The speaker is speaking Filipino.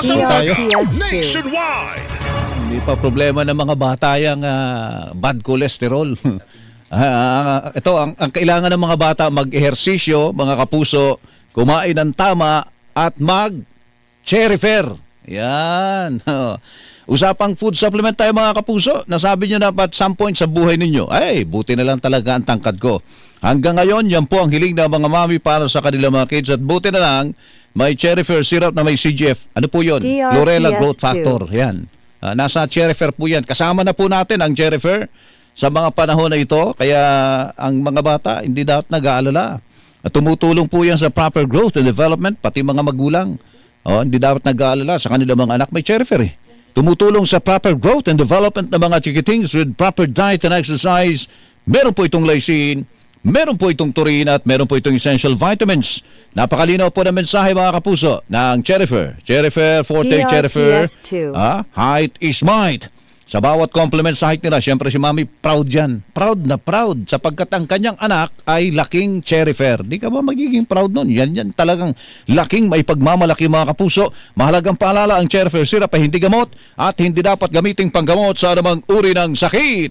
tayo. Nationwide. Hindi pa problema ng mga bata yung bad cholesterol. Ito, ang kailangan ng mga bata, mag-ehersisyo, mga kapuso, kumain ng tama, at mag-Cherryfer. Yan. Usapang food supplement tayo, mga kapuso. Nasabi nyo na at some point sa buhay ninyo, ay, buti na lang talaga ang tangkad ko. Hanggang ngayon, yan po ang hiling ng mga mami para sa kanilang mga kids. At buti na lang, may Cherryfer syrup na may CGF. Ano po yun? Chlorella Growth Factor. Yan. Nasa Cherryfer po yan. Kasama na po natin ang Cherryfer sa mga panahon na ito. Kaya ang mga bata, hindi dapat nag-aalala. At tumutulong po yan sa proper growth and development, pati mga magulang. Hindi dapat nag-aalala sa kanilang mga anak. May Cherryfer eh. Tumutulong sa proper growth and development ng mga chikitings with proper diet and exercise. Meron po itong lysine, meron po itong taurine, at meron po itong essential vitamins. Napakalinaw po ng mensahe, mga kapuso, ng Cherryfer. Cherryfer Forte, Cherryfer. Height is might. Sa bawat compliment sa height nila, syempre si Mami proud yan. Proud na proud sapagkat ang kanyang anak ay laking Cherryfer. Di ka ba magiging proud nun? Yan talagang laking may pagmamalaki, mga kapuso. Mahalagang paalala, ang Cherryfer syrup ay hindi gamot at hindi dapat gamiting panggamot sa anumang uri ng sakit.